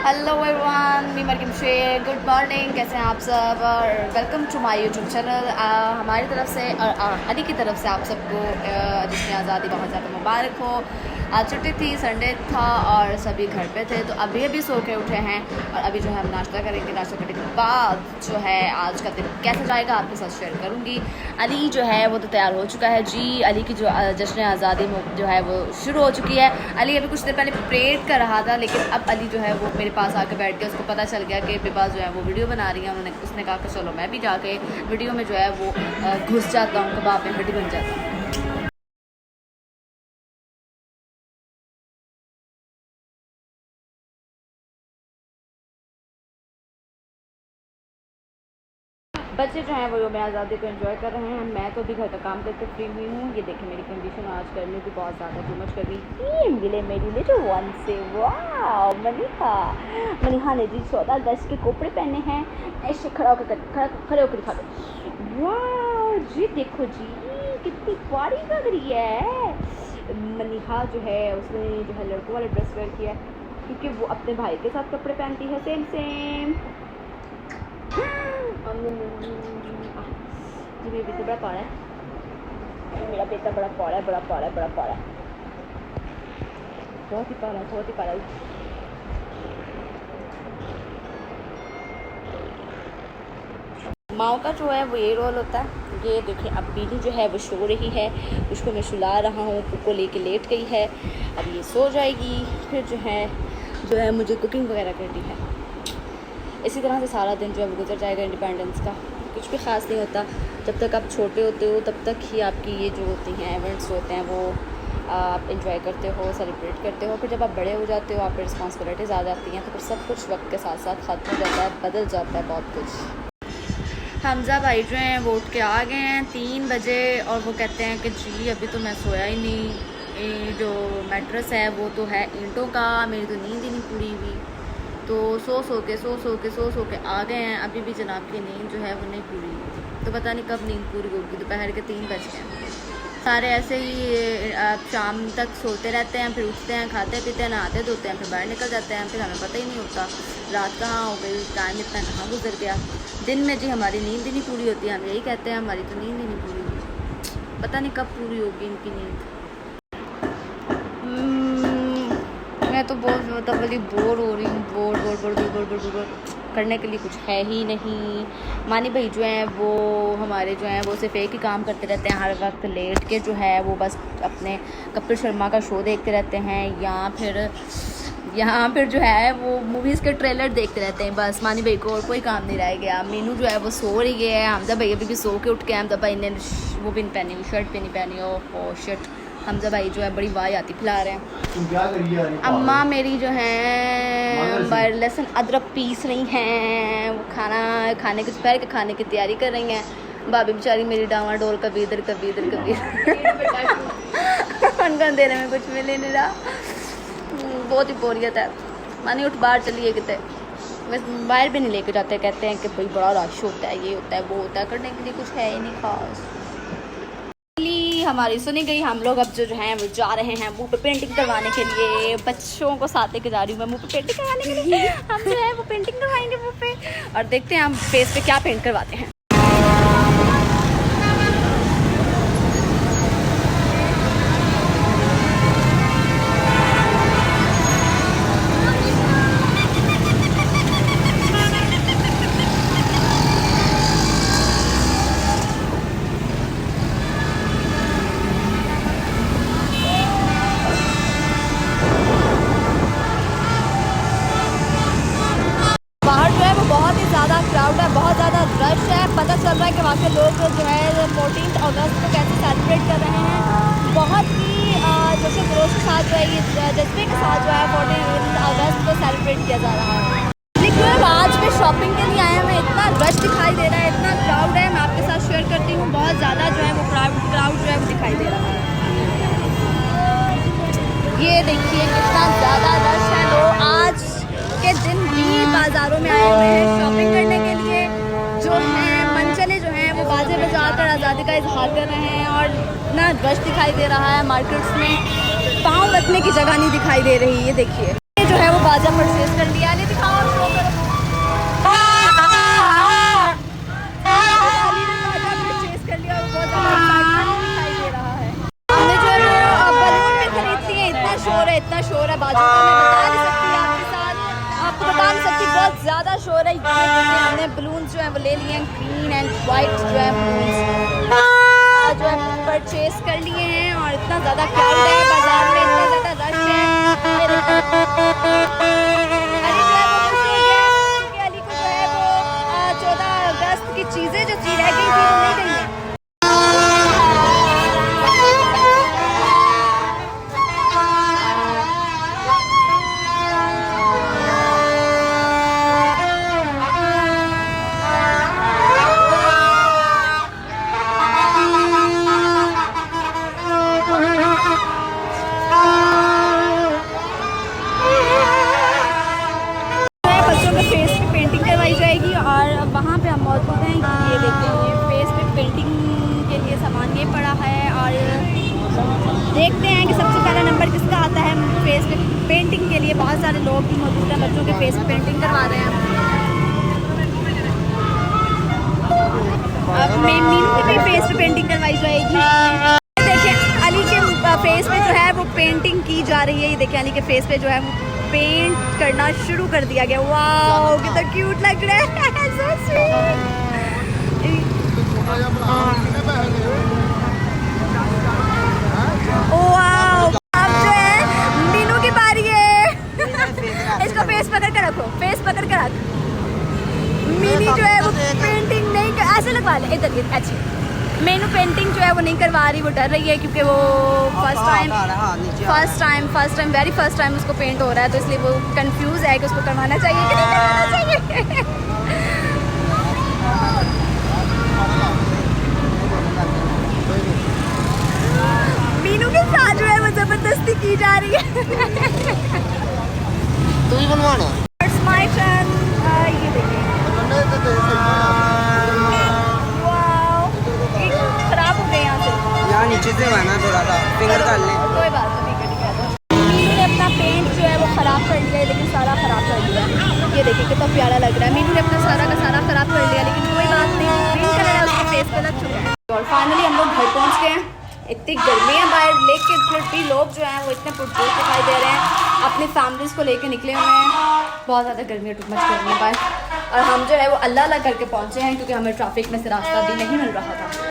Hello everyone, मी Mariam Shaikh. Good morning, कैसे हैं आप सब और welcome to my YouTube channel. हमारी तरफ से और अली की तरफ से आप सबको जिसमें आज़ादी बहुत ज़्यादा मुबारक हो। आज छुट्टी थी, संडे था और सभी घर पे थे, तो अभी सो के उठे हैं और अभी जो है हम नाश्ता करेंगे। नाश्ता करने के बाद जो है आज का दिन कैसे जाएगा आपके साथ शेयर करूँगी। अली जो है वो तो तैयार हो चुका है जी। अली की जो जश्न आज़ादी जो है वो शुरू हो चुकी है। अली अभी कुछ देर पहले प्रेड कर रहा था, लेकिन अब अली जो है वो मेरे पास आके बैठ गया। उसको पता चल गया कि बिबा जो है वो वीडियो बना रही है। उसने कहा कि चलो मैं भी जाके वीडियो में जो है वो घुस जाता हूँ, कबाब में हड्डी बन जाता हूँ। बच्चे जो हैं वो योम आज़ादी को एंजॉय कर रहे हैं। मैं तो अभी घर का काम करके फ्री हुई हूँ। ये देखिए मेरी कंडीशन आज करने की बहुत ज़्यादा टू मच कर रही मिले मेरी लिटिल वन से। वाह मनीहा ने जी 14 अगस्त के कपड़े पहने हैं। ऐसे खड़े होकर दिखा दो। वाह जी, देखो जी कितनी प्यारी लग रही है। मनीहा जो है उसने जो है लड़कों वाला ड्रेस वेयर किया है, क्योंकि वो अपने भाई के साथ कपड़े पहनती है सेम सेम। जी मेरा बेटा बड़ा पाड़ा है। मेरा बेटा बड़ा पाड़ा है, बड़ा पाड़ा है, बहुत ही पाड़ा है। माँ का जो है वो ये रोल होता है। ये देखिए अब बीनी जो है वो सो रही है, उसको मैं सुला रहा हूँ। पुप्पो लेके लेट गई है, अब ये सो जाएगी। फिर जो है मुझे कुकिंग वगैरह करनी है। इसी तरह से सारा दिन जो है वो गुजर जाएगा। इंडिपेंडेंस का कुछ भी ख़ास नहीं होता। जब तक आप छोटे होते हो तब तक ही आपकी ये जो होती हैं इवेंट्स होते हैं वो आप इंजॉय करते हो, सेलिब्रेट करते हो। फिर जब आप बड़े हो जाते हो, आप पर रिस्पॉन्सिबिलिटीज़ आ जाती हैं, तो फिर सब कुछ वक्त के साथ साथ ख़त्म हो जाता है, बदल जाता है बहुत कुछ। हमजा भाई जो हैं वो उठ के आ गए हैं 3 बजे और वो कहते हैं कि जी अभी तो मैं सोया ही नहीं। ये जो मैट्रेस है वो तो है ईंटों का, मेरी तो नींद ही नहीं पूरी हुई। तो सो के आ गए हैं। अभी भी जनाब की नींद जो है वो नहीं पूरी हुई, तो पता नहीं कब नींद पूरी होगी। दोपहर के 3 बज गए। सारे ऐसे ही शाम तक सोते रहते हैं, फिर उठते हैं, खाते पीते हैं, नहाते धोते हैं, फिर बाहर निकल जाते हैं। फिर हमें पता ही नहीं होता रात कहाँ हो गई, टाइम इतना कहाँ गुजर गया। दिन में जी हमारी नींद ही नहीं पूरी होती है। हम यही कहते हैं हमारी तो नींद ही नहीं पूरी हुई, पता नहीं कब पूरी होगी इनकी नींद। मैं तो बहुत ज़्यादा बड़ी बोर हो रही हूँ। बोर करने के लिए कुछ है ही नहीं। मानी भाई जो हैं वो हमारे जो हैं वो सिर्फ एक ही काम करते रहते हैं, हर वक्त लेट के जो है वो बस अपने कपिल शर्मा का शो देखते रहते हैं, यहाँ फिर जो है वो मूवीज़ के ट्रेलर देखते रहते हैं। बस मानी भाई को और कोई काम नहीं रह गया। मीनू जो है वो सो रही है। हमजा भाई अभी भी सो के उठ के, हमजा भाई ने वो भी नहीं पहनी हुई, शर्ट भी नहीं पहनी। ओ शर्ट, हमजा भाई जो है बड़ी वाह आती फैला रहे हैं। क्या करिए अम्मा मेरी जो है लहसुन अदरक पीस रही हैं। वो खाने के दोपहर के खाने की तैयारी कर रही हैं। भाभी बेचारी मेरी डावा डोल कभी इधर उनका देने में कुछ मिल नहीं रहा। बहुत ही बोरियत है। मानी उठ बाहर चलिए कितने, बस बाहर भी नहीं लेके जाते। कहते हैं कि भाई बड़ा रश होता है, ये होता है वो होता है, करने के लिए कुछ है ही नहीं खास। हमारी सुनी गई। हम लोग अब जो हैं वो जा रहे हैं मुंह पे पेंटिंग करवाने के लिए। बच्चों को साथ लेके जा रही हूँ मैं मुंह पे पेंटिंग करवाने के लिए। हम जो है वो पेंटिंग करवाएंगे मुंह पे, और देखते हैं हम फेस पे क्या पेंट करवाते हैं। बहुत ही ज़्यादा क्राउड है, बहुत ज़्यादा रश है। पता चल रहा है कि वहाँ के लोग जो है 14 अगस्त को कैसे सेलिब्रेट कर रहे हैं। बहुत ही जैसे जोश के साथ जो है, ये जज्बे के साथ जो है 14 अगस्त को सेलिब्रेट किया जा रहा है। लेकिन आज भी शॉपिंग के लिए आए हैं। इतना रश दिखाई दे रहा है, इतना क्राउड है। मैं आपके साथ शेयर करती हूँ। बहुत ज़्यादा जो है वो क्राउड जो है वो दिखाई दे रहा है। ये देखिए कितना ज़्यादा रश है। लोग आज के दिन भी बाज़ारों में आए हुए हैं शॉपिंग करने के लिए। जो हैं मनचले जो हैं वो बाजे बजा कर आज़ादी का इजहार कर रहे हैं, और ना रश दिखाई दे रहा है। मार्केट्स में पाँव रखने की जगह नहीं दिखाई दे रही। ये देखिए जो है वो बाजा परचेज कर लिया। नहीं ज़्यादा शोर है। ये देखिए हमने बलून्स जो है वो ले लिए हैं, ग्रीन एंड वाइट जो है बलून्स जो है परचेज कर लिए हैं। और इतना ज़्यादा क्राउड है बाज़ार में, इतना ज़्यादा रश है। अली जो है वो खुश हो गया क्योंकि अली को जो है वो 14 अगस्त की चीज़ें जो चीज़ रह गई थी वो मिल गई हैं। वहाँ पे हम मौजूद हैं। ये देखते हैं, ये फेस पे पेंटिंग के लिए सामान ये पड़ा है। और देखते हैं कि सबसे पहला नंबर किसका आता है फेस पे पेंटिंग के लिए। बहुत सारे लोग भी मौजूद हैं, बच्चों के फेस पे पेंटिंग करवा रहे हैं। अब मीनू की भी फेस पे पेंटिंग करवाई जाएगी। देखिए अली के फेस पे जो है वो पेंटिंग की जा रही है। ये देखिए अली के फेस पे जो है पेंट करना शुरू कर दिया गया। वाओ कितना क्यूट लग रहा है। So sweet। वाओ अब जो है मीनू की बारी है। इसको फेस पकड़ के रखो, फेस पकड़ के रख। मीनी जो है वो पेंटिंग नहीं ऐसे लगवा ले इधर। अच्छी मीनू पेंटिंग जो है वो नहीं करवा रही, वो डर रही है क्योंकि वो first time very first time उसको पेंट हो रहा है, तो इसलिए वो कंफ्यूज है कि उसको करवाना चाहिए कि नहीं करवाना चाहिए। मीनू के साथ जो है वो जबरदस्ती की जा रही है। तू ही बनवाना। It's my turn। ये देखिए खराब हो गए यहाँ से। यहाँ नीचे से बना थोड़ा सा फिंगर कर ले। कोई बात नहीं करेगा। मीनू ने अपना पेंट जो है वो ख़राब कर लिया है, लेकिन सारा ख़राब कर लिया। ये देखिए कितना प्यारा लग रहा है। मीनू ने अपना सारा का सारा ख़राब कर लिया, लेकिन कोई बात नहीं, ग्रीन कलर है उसके फेस पे लग चुका है। और फाइनली हम लोग घर पहुँच गए हैं। इतनी गर्मी है बाहर, लेकिन फिर भी लोग जो हैं वो इतने पुरजोश दिखाई दे रहे हैं, अपनी फैमिलीज़ को लेके निकले हुए हैं। बहुत ज़्यादा गर्मी है, टू मच गर्मी है बाहर। और हम जो है वो अल्लाह करके पहुँचे हैं क्योंकि हमें ट्रैफिक में से रास्ता भी नहीं मिल रहा था।